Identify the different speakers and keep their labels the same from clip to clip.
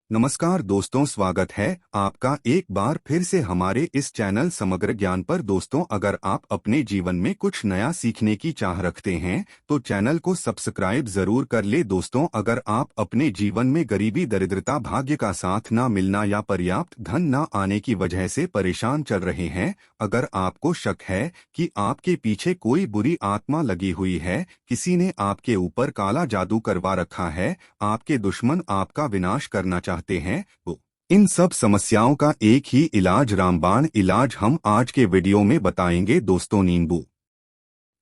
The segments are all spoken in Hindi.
Speaker 1: नमस्कार दोस्तों, स्वागत है आपका एक बार फिर से हमारे इस चैनल समग्र ज्ञान पर। दोस्तों, अगर आप अपने जीवन में कुछ नया सीखने की चाह रखते हैं तो चैनल को सब्सक्राइब जरूर कर ले। दोस्तों, अगर आप अपने जीवन में गरीबी, दरिद्रता, भाग्य का साथ न मिलना या पर्याप्त धन न आने की वजह से परेशान चल रहे हैं, अगर आपको शक है कि आपके पीछे कोई बुरी आत्मा लगी हुई है, किसी ने आपके ऊपर काला जादू करवा रखा है, आपके दुश्मन आपका विनाश करना चाहते हैं, तो इन सब समस्याओं का एक ही इलाज, रामबाण इलाज, हम आज के वीडियो में बताएंगे। दोस्तों, नींबू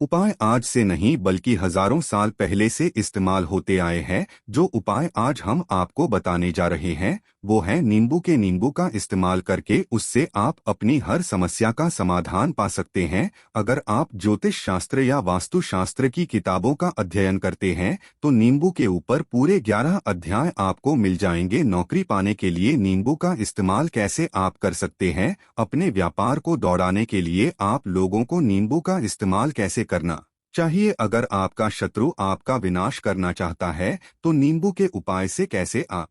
Speaker 1: उपाय आज से नहीं बल्कि हजारों साल पहले से इस्तेमाल होते आए हैं। जो उपाय आज हम आपको बताने जा रहे हैं वो है नींबू के। नींबू का इस्तेमाल करके उससे आप अपनी हर समस्या का समाधान पा सकते हैं। अगर आप ज्योतिष शास्त्र या वास्तु शास्त्र की किताबों का अध्ययन करते हैं तो नींबू के ऊपर पूरे 11 अध्याय आपको मिल जाएंगे। नौकरी पाने के लिए नींबू का इस्तेमाल कैसे आप कर सकते हैं, अपने व्यापार को दौड़ाने के लिए आप लोगों को नींबू का इस्तेमाल कैसे करना चाहिए, अगर आपका शत्रु आपका विनाश करना चाहता है तो नींबू के उपाय से कैसे आप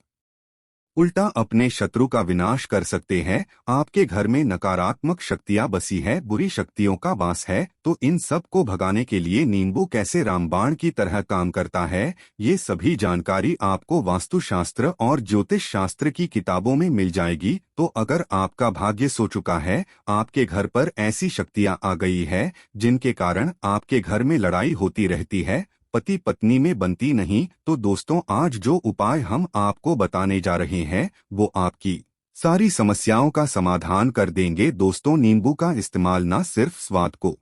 Speaker 1: उल्टा अपने शत्रु का विनाश कर सकते हैं। आपके घर में नकारात्मक शक्तियां बसी है, बुरी शक्तियों का वास है, तो इन सब को भगाने के लिए नींबू कैसे रामबाण की तरह काम करता है, ये सभी जानकारी आपको वास्तुशास्त्र और ज्योतिष शास्त्र की किताबों में मिल जाएगी। तो अगर आपका भाग्य सो चुका है, आपके घर पर ऐसी शक्तियां आ गई है जिनके कारण आपके घर में लड़ाई होती रहती है, पति पत्नी में बनती नहीं, तो दोस्तों आज जो उपाय हम आपको बताने जा रहे हैं वो आपकी सारी समस्याओं का समाधान कर देंगे। दोस्तों, नींबू का इस्तेमाल न सिर्फ स्वाद को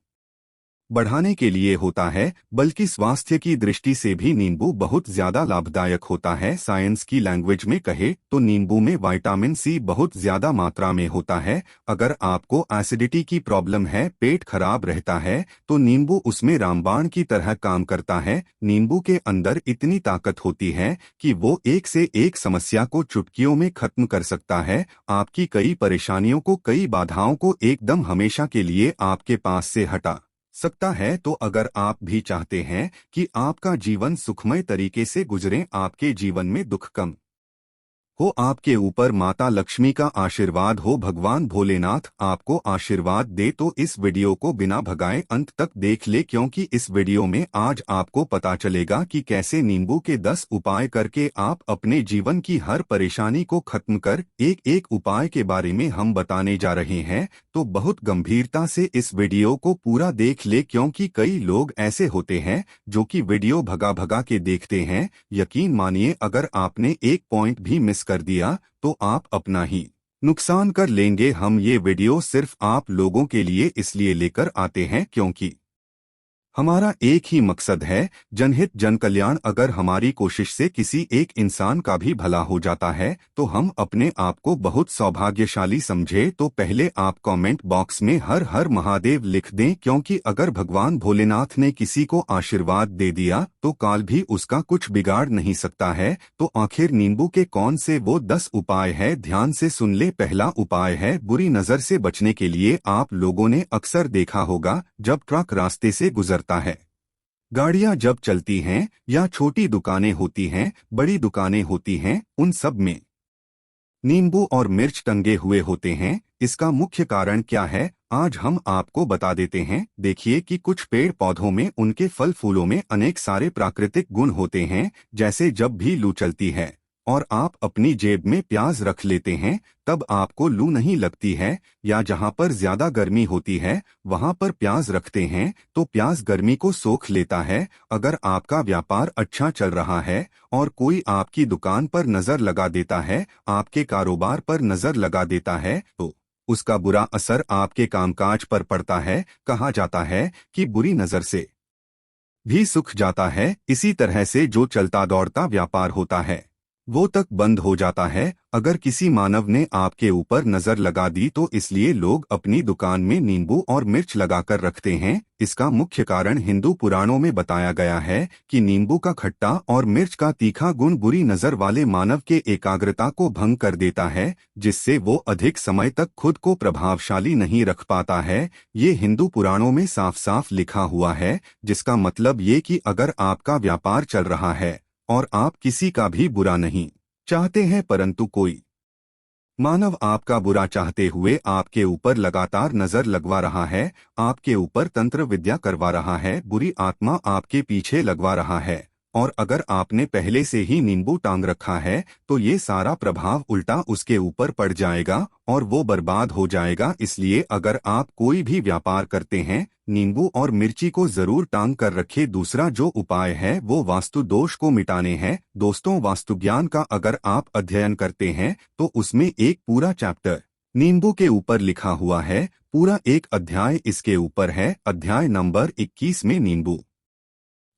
Speaker 1: बढ़ाने के लिए होता है बल्कि स्वास्थ्य की दृष्टि से भी नींबू बहुत ज्यादा लाभदायक होता है। साइंस की लैंग्वेज में कहे तो नींबू में विटामिन सी बहुत ज्यादा मात्रा में होता है। अगर आपको एसिडिटी की प्रॉब्लम है, पेट खराब रहता है, तो नींबू उसमें रामबाण की तरह काम करता है। नींबू के अंदर इतनी ताकत होती है कि वो एक से एक समस्या को चुटकियों में खत्म कर सकता है। आपकी कई परेशानियों को, कई बाधाओं को एकदम हमेशा के लिए आपके पास से हटा सकता है। तो अगर आप भी चाहते हैं कि आपका जीवन सुखमय तरीके से गुजरे, आपके जीवन में दुख कम हो, आपके ऊपर माता लक्ष्मी का आशीर्वाद हो, भगवान भोलेनाथ आपको आशीर्वाद दे, तो इस वीडियो को बिना भगाए अंत तक देख ले, क्योंकि इस वीडियो में आज आपको पता चलेगा कि कैसे नींबू के 10 उपाय करके आप अपने जीवन की हर परेशानी को खत्म कर। एक एक उपाय के बारे में हम बताने जा रहे हैं, तो बहुत गंभीरता से इस वीडियो को पूरा देख ले, क्योंकि कई लोग ऐसे होते हैं जो कि वीडियो भगा भगा के देखते हैं। यकीन मानिए, अगर आपने एक पॉइंट भी मिस कर दिया तो आप अपना ही नुकसान कर लेंगे। हम ये वीडियो सिर्फ आप लोगों के लिए इसलिए लेकर आते हैं क्योंकि हमारा एक ही मकसद है, जनहित जन कल्याण। अगर हमारी कोशिश से किसी एक इंसान का भी भला हो जाता है तो हम अपने आप को बहुत सौभाग्यशाली समझे। तो पहले आप कमेंट बॉक्स में हर हर महादेव लिख दें, क्योंकि अगर भगवान भोलेनाथ ने किसी को आशीर्वाद दे दिया तो काल भी उसका कुछ बिगाड़ नहीं सकता है। तो आखिर नींबू के कौन से वो 10 उपाय है, ध्यान से सुन ले। पहला उपाय है बुरी नजर से बचने के लिए। आप लोगों ने अक्सर देखा होगा जब ट्रक रास्ते से गुजरता है, गाड़ियां जब चलती हैं या छोटी दुकानें होती हैं, बड़ी दुकानें होती हैं, उन सब में नींबू और मिर्च टंगे हुए होते हैं। इसका मुख्य कारण क्या है आज हम आपको बता देते हैं। देखिए कि कुछ पेड़ पौधों में, उनके फल फूलों में अनेक सारे प्राकृतिक गुण होते हैं। जैसे जब भी लू चलती है और आप अपनी जेब में प्याज रख लेते हैं तब आपको लू नहीं लगती है, या जहां पर ज्यादा गर्मी होती है वहां पर प्याज रखते हैं तो प्याज गर्मी को सोख लेता है। अगर आपका व्यापार अच्छा चल रहा है और कोई आपकी दुकान पर नजर लगा देता है, आपके कारोबार पर नजर लगा देता है, तो उसका बुरा असर आपके कामकाज पर पड़ता है। कहा जाता है कि बुरी नजर से भी सुख जाता है। इसी तरह से जो चलता दौड़ता व्यापार होता है वो तक बंद हो जाता है। अगर किसी मानव ने आपके ऊपर नजर लगा दी तो इसलिए लोग अपनी दुकान में नींबू और मिर्च लगाकर रखते हैं। इसका मुख्य कारण हिंदू पुराणों में बताया गया है कि नींबू का खट्टा और मिर्च का तीखा गुण बुरी नजर वाले मानव के एकाग्रता को भंग कर देता है, जिससे वो अधिक समय तक खुद को प्रभावशाली नहीं रख पाता है। ये हिंदू पुराणों में साफ साफ लिखा हुआ है, जिसका मतलब ये कि अगर आपका व्यापार चल रहा है और आप किसी का भी बुरा नहीं चाहते हैं, परंतु कोई मानव आपका बुरा चाहते हुए आपके ऊपर लगातार नजर लगवा रहा है, आपके ऊपर तंत्र विद्या करवा रहा है, बुरी आत्मा आपके पीछे लगवा रहा है। और अगर आपने पहले से ही नींबू टांग रखा है तो ये सारा प्रभाव उल्टा उसके ऊपर पड़ जाएगा और वो बर्बाद हो जाएगा। इसलिए अगर आप कोई भी व्यापार करते हैं, नींबू और मिर्ची को जरूर टांग कर रखे। दूसरा जो उपाय है वो वास्तु दोष को मिटाने हैं। दोस्तों, वास्तुज्ञान का अगर आप अध्ययन करते हैं तो उसमें एक पूरा चैप्टर नींबू के ऊपर लिखा हुआ है, पूरा एक अध्याय इसके ऊपर है। अध्याय नंबर 21 में नींबू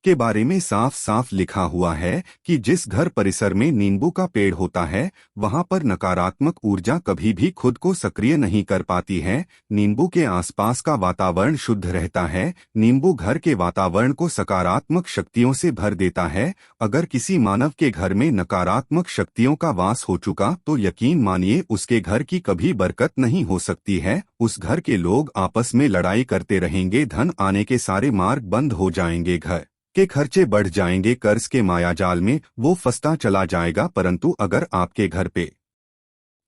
Speaker 1: के बारे में साफ साफ लिखा हुआ है कि जिस घर परिसर में नींबू का पेड़ होता है वहां पर नकारात्मक ऊर्जा कभी भी खुद को सक्रिय नहीं कर पाती है। नींबू के आसपास का वातावरण शुद्ध रहता है। नींबू घर के वातावरण को सकारात्मक शक्तियों से भर देता है। अगर किसी मानव के घर में नकारात्मक शक्तियों का वास हो चुका तो यकीन मानिए उसके घर की कभी बरकत नहीं हो सकती है। उस घर के लोग आपस में लड़ाई करते रहेंगे, धन आने के सारे मार्ग बंद हो जाएंगे, घर के खर्चे बढ़ जाएंगे, कर्ज के मायाजाल में वो फंसता चला जाएगा। परंतु अगर आपके घर पे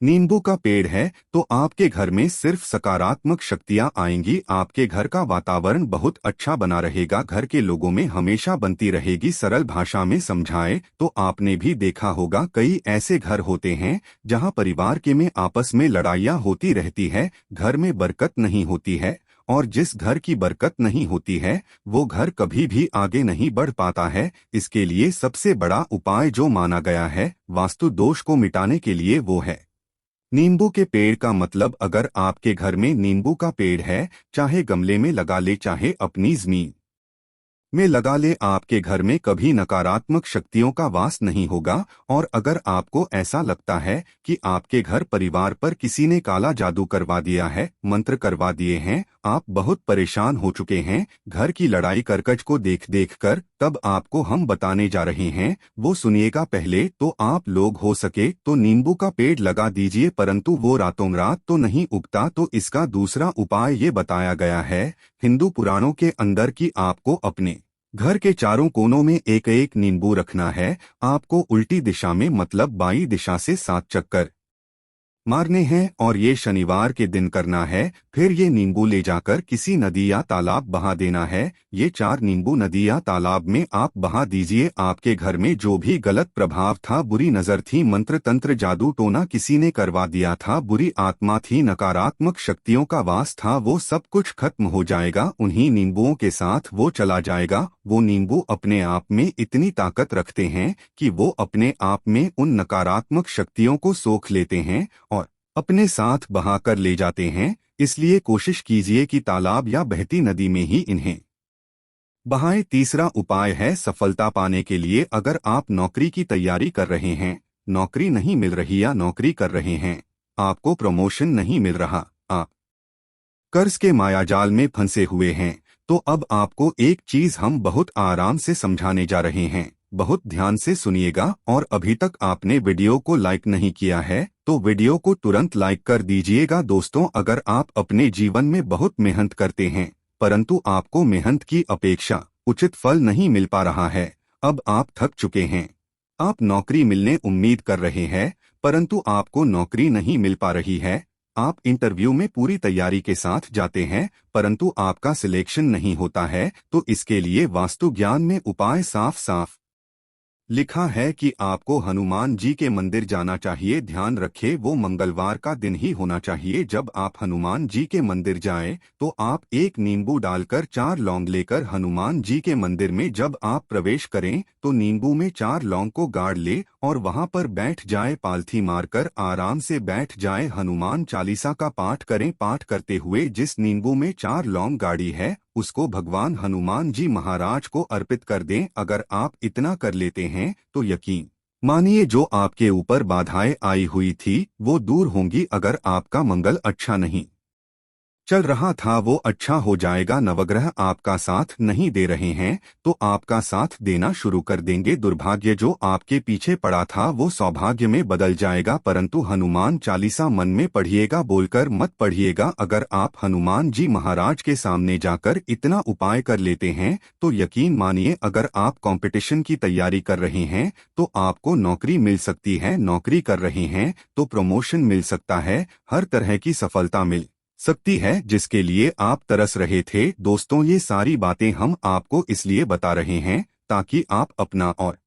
Speaker 1: नींबू का पेड़ है तो आपके घर में सिर्फ सकारात्मक शक्तियां आएंगी। आपके घर का वातावरण बहुत अच्छा बना रहेगा, घर के लोगों में हमेशा बनती रहेगी। सरल भाषा में समझाएं तो आपने भी देखा होगा कई ऐसे घर होते हैं जहां परिवार के में आपस में लड़ाइयां होती रहती है, घर में बरकत नहीं होती है। और जिस घर की बरकत नहीं होती है वो घर कभी भी आगे नहीं बढ़ पाता है। इसके लिए सबसे बड़ा उपाय जो माना गया है वास्तु दोष को मिटाने के लिए वो है नींबू के पेड़ का। मतलब अगर आपके घर में नींबू का पेड़ है, चाहे गमले में लगा ले चाहे अपनी जमीन में लगा ले, आपके घर में कभी नकारात्मक शक्तियों का वास नहीं होगा। और अगर आपको ऐसा लगता है कि आपके घर परिवार पर किसी ने काला जादू करवा दिया है, मंत्र करवा दिए हैं, आप बहुत परेशान हो चुके हैं घर की लड़ाई करकट को देख देख कर, तब आपको हम बताने जा रहे हैं वो सुनिएगा। पहले तो आप लोग हो सके तो नींबू का पेड़ लगा दीजिए, परंतु वो रातों रात तो नहीं उगता। तो इसका दूसरा उपाय ये बताया गया है हिंदू पुराणों के अंदर कि आपको अपने घर के चारों कोनों में एक एक नींबू रखना है। आपको उल्टी दिशा में मतलब बाईं दिशा से 7 चक्कर मारने हैं और ये शनिवार के दिन करना है। फिर ये नींबू ले जाकर किसी नदी या तालाब बहा देना है। ये 4 नींबू नदी या तालाब में आप बहा दीजिए। आपके घर में जो भी गलत प्रभाव था, बुरी नजर थी, मंत्र तंत्र जादू टोना किसी ने करवा दिया था, बुरी आत्मा थी, नकारात्मक शक्तियों का वास था, वो सब कुछ खत्म हो जाएगा। उन्हीं नींबुओं के साथ वो चला जाएगा। वो नींबू अपने आप में इतनी ताकत रखते हैं कि वो अपने आप में उन नकारात्मक शक्तियों को सोख लेते हैं और अपने साथ बहा कर ले जाते हैं। इसलिए कोशिश कीजिए कि तालाब या बहती नदी में ही इन्हें बहाएं। तीसरा उपाय है सफलता पाने के लिए। अगर आप नौकरी की तैयारी कर रहे हैं, नौकरी नहीं मिल रही या नौकरी कर रहे हैं, आपको प्रमोशन नहीं मिल रहा, आप कर्ज के मायाजाल में फंसे हुए हैं, तो अब आपको एक चीज हम बहुत आराम से समझाने जा रहे हैं। बहुत ध्यान से सुनिएगा। और अभी तक आपने वीडियो को लाइक नहीं किया है तो वीडियो को तुरंत लाइक कर दीजिएगा। दोस्तों, अगर आप अपने जीवन में बहुत मेहनत करते हैं परंतु आपको मेहनत की अपेक्षा उचित फल नहीं मिल पा रहा है, अब आप थक चुके हैं, आप नौकरी मिलने उम्मीद कर रहे हैं परंतु आपको नौकरी नहीं मिल पा रही है, आप इंटरव्यू में पूरी तैयारी के साथ जाते हैं परंतु आपका सिलेक्शन नहीं होता है, तो इसके लिए वास्तु ज्ञान में उपाय साफ साफ लिखा है कि आपको हनुमान जी के मंदिर जाना चाहिए। ध्यान रखें वो मंगलवार का दिन ही होना चाहिए। जब आप हनुमान जी के मंदिर जाएं तो आप एक नींबू डालकर 4 लौंग लेकर हनुमान जी के मंदिर में जब आप प्रवेश करें तो नींबू में 4 लौंग को गाड़ ले और वहां पर बैठ जाए, पालथी मारकर आराम से बैठ जाए, हनुमान चालीसा का पाठ करें। पाठ करते हुए जिस नींबू में 4 लौंग गाड़ी है उसको भगवान हनुमान जी महाराज को अर्पित कर दें। अगर आप इतना कर लेते हैं तो यकीन मानिए जो आपके ऊपर बाधाएं आई हुई थी वो दूर होंगी। अगर आपका मंगल अच्छा नहीं चल रहा था वो अच्छा हो जाएगा। नवग्रह आपका साथ नहीं दे रहे हैं तो आपका साथ देना शुरू कर देंगे। दुर्भाग्य जो आपके पीछे पड़ा था वो सौभाग्य में बदल जाएगा। परंतु हनुमान चालीसा मन में पढ़िएगा, बोलकर मत पढ़िएगा। अगर आप हनुमान जी महाराज के सामने जाकर इतना उपाय कर लेते हैं तो यकीन मानिए, अगर आप कंपटीशन की तैयारी कर रहे हैं तो आपको नौकरी मिल सकती है। नौकरी कर रहे हैं तो प्रमोशन मिल सकता है। हर तरह की सफलता मिल सकती है जिसके लिए आप तरस रहे थे। दोस्तों, ये सारी बातें हम आपको इसलिए बता रहे हैं ताकि आप अपना और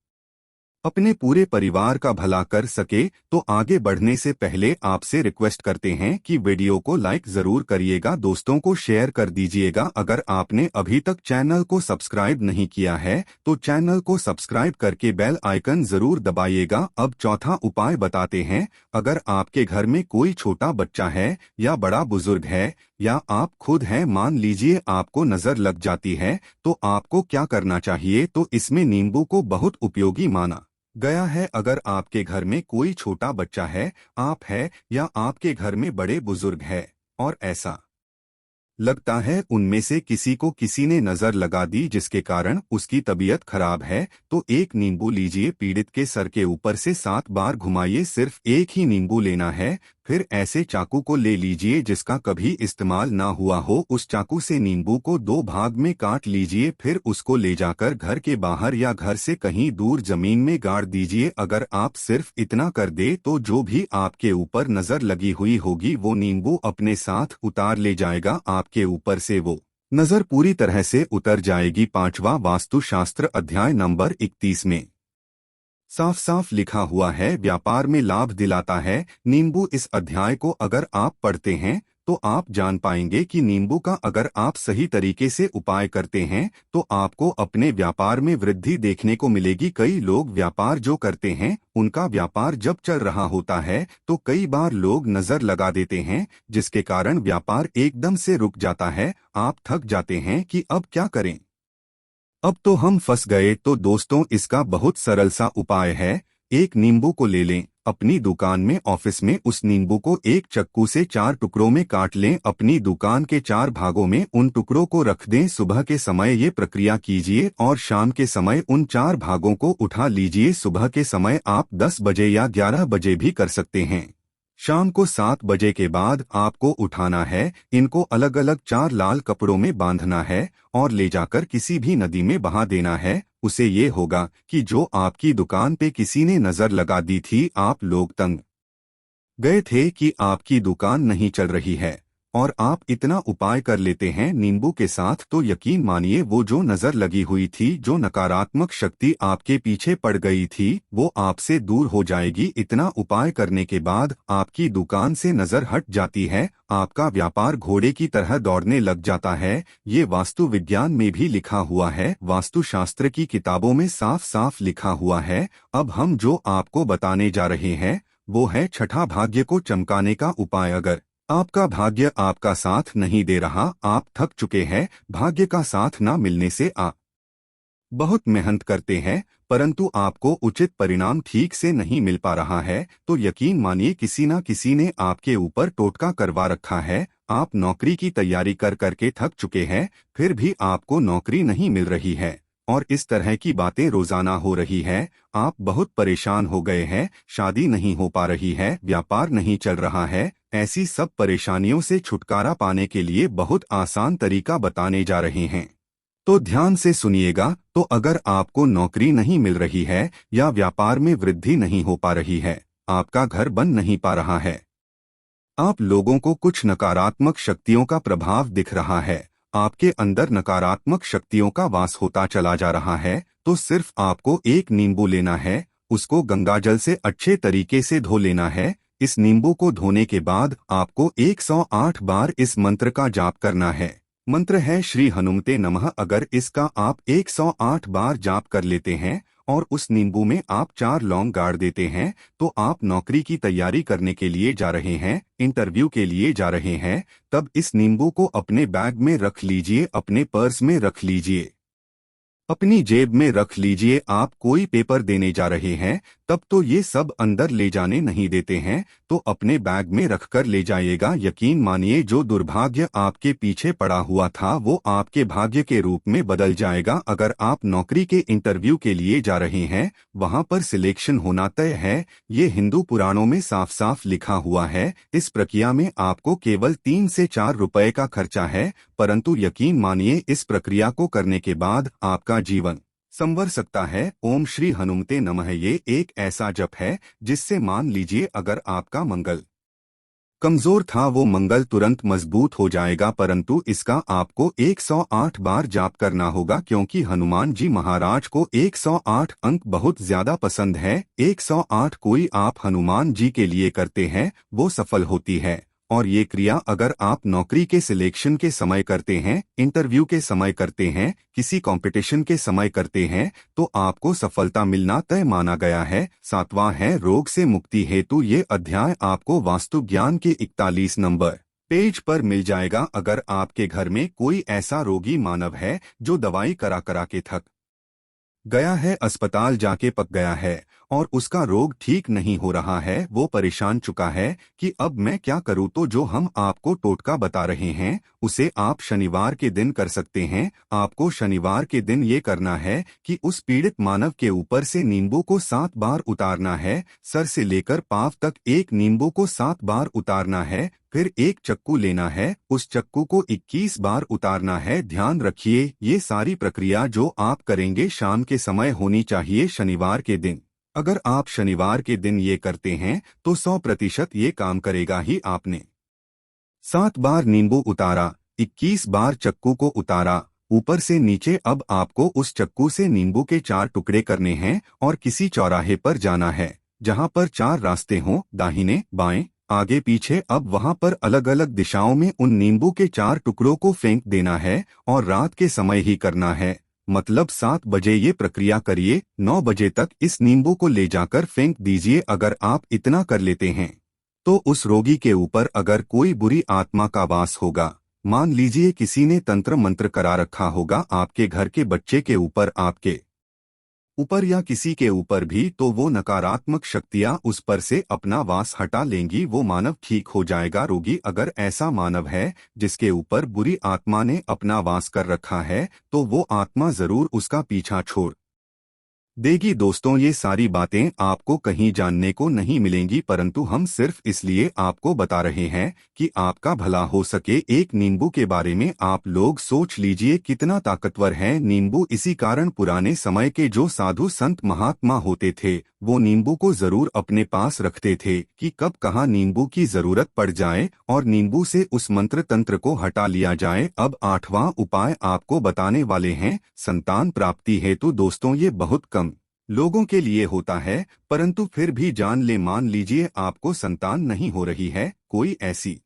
Speaker 1: अपने पूरे परिवार का भला कर सके। तो आगे बढ़ने से पहले आपसे रिक्वेस्ट करते हैं कि वीडियो को लाइक जरूर करिएगा, दोस्तों को शेयर कर दीजिएगा। अगर आपने अभी तक चैनल को सब्सक्राइब नहीं किया है तो चैनल को सब्सक्राइब करके बेल आइकन जरूर दबाइएगा। अब चौथा उपाय बताते हैं। अगर आपके घर में कोई छोटा बच्चा है या बड़ा बुजुर्ग है या आप खुद हैं, मान लीजिए आपको नजर लग जाती है, तो आपको क्या करना चाहिए? तो इसमें नींबू को बहुत उपयोगी माना गया है। अगर आपके घर में कोई छोटा बच्चा है, आप है या आपके घर में बड़े बुजुर्ग है और ऐसा लगता है उनमें से किसी को किसी ने नजर लगा दी जिसके कारण उसकी तबीयत खराब है, तो एक नींबू लीजिए, पीड़ित के सर के ऊपर से 7 बार घुमाइए। सिर्फ एक ही नींबू लेना है। फिर ऐसे चाकू को ले लीजिए जिसका कभी इस्तेमाल ना हुआ हो। उस चाकू से नींबू को 2 भाग में काट लीजिए। फिर उसको ले जाकर घर के बाहर या घर से कहीं दूर जमीन में गाड़ दीजिए। अगर आप सिर्फ इतना कर दे तो जो भी आपके ऊपर नजर लगी हुई होगी वो नींबू अपने साथ उतार ले जाएगा। आपके ऊपर से वो नजर पूरी तरह से उतर जाएगी। 5वां वास्तुशास्त्र अध्याय नंबर 31 में साफ साफ लिखा हुआ है, व्यापार में लाभ दिलाता है नींबू। इस अध्याय को अगर आप पढ़ते हैं तो आप जान पाएंगे कि नींबू का अगर आप सही तरीके से उपाय करते हैं तो आपको अपने व्यापार में वृद्धि देखने को मिलेगी। कई लोग व्यापार जो करते हैं उनका व्यापार जब चल रहा होता है तो कई बार लोग नजर लगा देते हैं जिसके कारण व्यापार एकदम से रुक जाता है। आप थक जाते हैं कि अब क्या करें, अब तो हम फंस गए। तो दोस्तों, इसका बहुत सरल सा उपाय है। एक नींबू को ले लें, अपनी दुकान में ऑफिस में उस नींबू को एक चक्कू से 4 टुकड़ों में काट लें। अपनी दुकान के 4 भागों में उन टुकड़ों को रख दें। सुबह के समय ये प्रक्रिया कीजिए और शाम के समय उन 4 भागों को उठा लीजिए। सुबह के समय आप 10 बजे या 11 बजे भी कर सकते हैं। शाम को 7 बजे के बाद आपको उठाना है। इनको अलग अलग 4 लाल कपड़ों में बांधना है और ले जाकर किसी भी नदी में बहा देना है। उसे ये होगा कि जो आपकी दुकान पे किसी ने नजर लगा दी थी, आप लोग तंग गए थे कि आपकी दुकान नहीं चल रही है और आप इतना उपाय कर लेते हैं नींबू के साथ, तो यकीन मानिए वो जो नजर लगी हुई थी, जो नकारात्मक शक्ति आपके पीछे पड़ गई थी, वो आपसे दूर हो जाएगी। इतना उपाय करने के बाद आपकी दुकान से नजर हट जाती है। आपका व्यापार घोड़े की तरह दौड़ने लग जाता है। ये वास्तु विज्ञान में भी लिखा हुआ है, वास्तुशास्त्र की किताबों में साफ साफ लिखा हुआ है। अब हम जो आपको बताने जा रहे हैं वो है छठा भाग्य को चमकाने का उपाय। अगर आपका भाग्य आपका साथ नहीं दे रहा, आप थक चुके हैं, भाग्य का साथ ना मिलने से आप बहुत मेहनत करते हैं परंतु आपको उचित परिणाम ठीक से नहीं मिल पा रहा है, तो यकीन मानिए किसी न किसी ने आपके ऊपर टोटका करवा रखा है। आप नौकरी की तैयारी कर करके थक चुके हैं, फिर भी आपको नौकरी नहीं मिल रही है और इस तरह की बातें रोजाना हो रही है। आप बहुत परेशान हो गए हैं, शादी नहीं हो पा रही है, व्यापार नहीं चल रहा है। ऐसी सब परेशानियों से छुटकारा पाने के लिए बहुत आसान तरीका बताने जा रहे हैं, तो ध्यान से सुनिएगा। तो अगर आपको नौकरी नहीं मिल रही है या व्यापार में वृद्धि नहीं हो पा रही है, आपका घर बन नहीं पा रहा है, आप लोगों को कुछ नकारात्मक शक्तियों का प्रभाव दिख रहा है, आपके अंदर नकारात्मक शक्तियों का वास होता चला जा रहा है, तो सिर्फ आपको एक नींबू लेना है, उसको गंगाजल से अच्छे तरीके से धो लेना है। इस नींबू को धोने के बाद आपको 108 बार इस मंत्र का जाप करना है। मंत्र है श्री हनुमते नमः। अगर इसका आप 108 बार जाप कर लेते हैं और उस नींबू में आप 4 लौंग गाड़ देते हैं, तो आप नौकरी की तैयारी करने के लिए जा रहे हैं, इंटरव्यू के लिए जा रहे हैं, तब इस नींबू को अपने बैग में रख लीजिए, अपने पर्स में रख लीजिए, अपनी जेब में रख लीजिए। आप कोई पेपर देने जा रहे हैं तब तो ये सब अंदर ले जाने नहीं देते हैं, तो अपने बैग में रखकर ले जाइएगा। यकीन मानिए जो दुर्भाग्य आपके पीछे पड़ा हुआ था वो आपके भाग्य के रूप में बदल जाएगा। अगर आप नौकरी के इंटरव्यू के लिए जा रहे हैं, वहां पर सिलेक्शन होना तय है। ये हिंदू पुराणों में साफ साफ लिखा हुआ है। इस प्रक्रिया में आपको केवल 3 से 4 रुपए का खर्चा है, परंतु यकीन मानिए इस प्रक्रिया को करने के बाद आपका जीवन संवर सकता है। ओम श्री हनुमते नमः ये एक ऐसा जप है जिससे मान लीजिए अगर आपका मंगल कमजोर था वो मंगल तुरंत मजबूत हो जाएगा। परंतु इसका आपको 108 बार जाप करना होगा, क्योंकि हनुमान जी महाराज को 108 अंक बहुत ज्यादा पसंद है। 108 कोई आप हनुमान जी के लिए करते हैं वो सफल होती है। और ये क्रिया अगर आप नौकरी के सिलेक्शन के समय करते हैं, इंटरव्यू के समय करते हैं, किसी कंपटीशन के समय करते हैं, तो आपको सफलता मिलना तय माना गया है। 7वां है रोग से मुक्ति हेतु। ये अध्याय आपको वास्तु ज्ञान के 41 नंबर पेज पर मिल जाएगा। अगर आपके घर में कोई ऐसा रोगी मानव है जो दवाई करा करा के थक गया है, अस्पताल जाके पक गया है और उसका रोग ठीक नहीं हो रहा है, वो परेशान चुका है कि अब मैं क्या करूं, तो जो हम आपको टोटका बता रहे हैं उसे आप शनिवार के दिन कर सकते हैं। आपको शनिवार के दिन ये करना है कि उस पीड़ित मानव के ऊपर से नींबू को 7 बार उतारना है। सर से लेकर पांव तक एक नींबू को 7 बार उतारना है। फिर एक चक्कू लेना है, उस चक्कू को 21 बार उतारना है। ध्यान रखिए ये सारी प्रक्रिया जो आप करेंगे शाम के समय होनी चाहिए, शनिवार के दिन। अगर आप शनिवार के दिन ये करते हैं तो 100% ये काम करेगा ही। आपने 7 बार नींबू उतारा, 21 बार चक्कू को उतारा ऊपर से नीचे। अब आपको उस चक्कू से नींबू के 4 टुकड़े करने हैं और किसी चौराहे पर जाना है जहां पर 4 रास्ते हों, दाहिने बाएं आगे पीछे। अब वहां पर अलग अलग दिशाओं में उन नींबू के 4 टुकड़ों को फेंक देना है और रात के समय ही करना है। मतलब 7 बजे ये प्रक्रिया करिए, 9 बजे तक इस नींबू को ले जाकर फेंक दीजिए। अगर आप इतना कर लेते हैं तो उस रोगी के ऊपर अगर कोई बुरी आत्मा का वास होगा, मान लीजिए किसी ने तंत्र मंत्र करा रखा होगा आपके घर के बच्चे के ऊपर, आपके ऊपर या किसी के ऊपर भी, तो वो नकारात्मक शक्तियां उस पर से अपना वास हटा लेंगी, वो मानव ठीक हो जाएगा। रोगी अगर ऐसा मानव है जिसके ऊपर बुरी आत्मा ने अपना वास कर रखा है तो वो आत्मा जरूर उसका पीछा छोड़ देगी। दोस्तों ये सारी बातें आपको कहीं जानने को नहीं मिलेंगी, परंतु हम सिर्फ इसलिए आपको बता रहे हैं कि आपका भला हो सके। एक नींबू के बारे में आप लोग सोच लीजिए कितना ताकतवर है नींबू। इसी कारण पुराने समय के जो साधु संत महात्मा होते थे वो नींबू को जरूर अपने पास रखते थे कि कब कहाँ नींबू की जरूरत पड़ जाए और नींबू से उस मंत्र तंत्र को हटा लिया जाए। अब 8वां उपाय आपको बताने वाले हैं, संतान प्राप्ति हेतु। दोस्तों ये बहुत कम लोगों के लिए होता है, परंतु फिर भी जान ले। मान लीजिए आपको संतान नहीं हो रही है, कोई ऐसी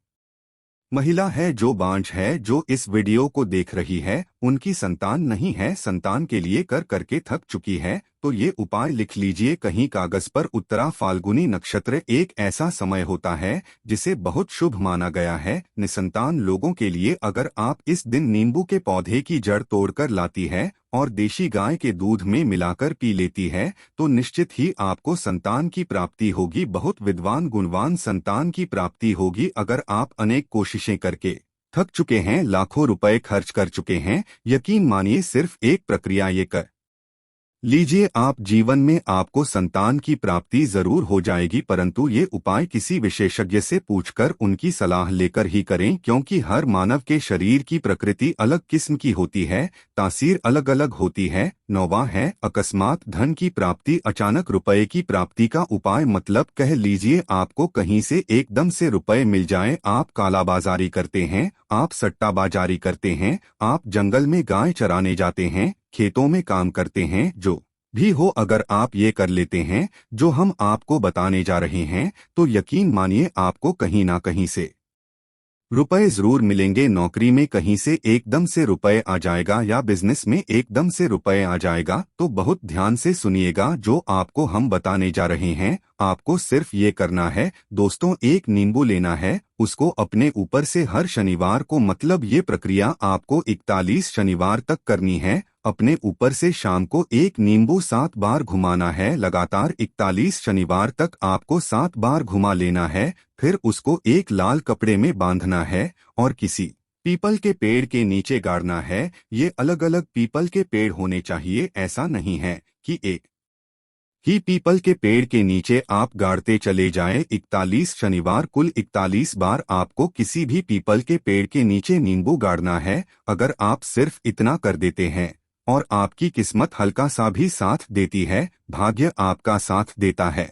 Speaker 1: महिला है जो बांझ है, जो इस वीडियो को देख रही है, उनकी संतान नहीं है, संतान के लिए कर करके थक चुकी है, तो ये उपाय लिख लीजिए कहीं कागज पर। उत्तरा फाल्गुनी नक्षत्र एक ऐसा समय होता है जिसे बहुत शुभ माना गया है निसंतान लोगों के लिए। अगर आप इस दिन नींबू के पौधे की जड़ तोड़कर लाती है और देशी गाय के दूध में मिलाकर पी लेती है तो निश्चित ही आपको संतान की प्राप्ति होगी, बहुत विद्वान गुणवान संतान की प्राप्ति होगी। अगर आप अनेक कोशिशें करके थक चुके हैं, लाखों रुपए खर्च कर चुके हैं, यकीन मानिए सिर्फ एक प्रक्रिया ये कर लीजिए, आप जीवन में आपको संतान की प्राप्ति जरूर हो जाएगी। परंतु ये उपाय किसी विशेषज्ञ से पूछकर उनकी सलाह लेकर ही करें, क्योंकि हर मानव के शरीर की प्रकृति अलग किस्म की होती है, तासीर अलग अलग होती है। 9वां है अकस्मात धन की प्राप्ति, अचानक रुपए की प्राप्ति का उपाय। मतलब कह लीजिए आपको कहीं से एकदम से रुपए मिल जाए। आप कालाबाजारी करते हैं, आप सट्टाबाजारी करते हैं, आप जंगल में गाय चराने जाते हैं, खेतों में काम करते हैं, जो भी हो, अगर आप ये कर लेते हैं जो हम आपको बताने जा रहे हैं तो यकीन मानिए आपको कहीं ना कहीं से रुपए जरूर मिलेंगे। नौकरी में कहीं से एकदम से रुपए आ जाएगा या बिजनेस में एकदम से रुपए आ जाएगा, तो बहुत ध्यान से सुनिएगा जो आपको हम बताने जा रहे हैं। आपको सिर्फ ये करना है दोस्तों, एक नींबू लेना है, उसको अपने ऊपर से हर शनिवार को, मतलब ये प्रक्रिया आपको 41 शनिवार तक करनी है। अपने ऊपर से शाम को एक नींबू 7 बार घुमाना है। लगातार 41 शनिवार तक आपको 7 बार घुमा लेना है। फिर उसको एक लाल कपड़े में बांधना है और किसी पीपल के पेड़ के नीचे गाड़ना है। ये अलग अलग पीपल के पेड़ होने चाहिए, ऐसा नहीं है कि एक ही पीपल के पेड़ के नीचे आप गाड़ते चले जाएं। 41 शनिवार कुल 41 बार आपको किसी भी पीपल के पेड़ के नीचे नींबू गाड़ना है। अगर आप सिर्फ इतना कर देते हैं और आपकी किस्मत हल्का सा भी साथ देती है, भाग्य आपका साथ देता है,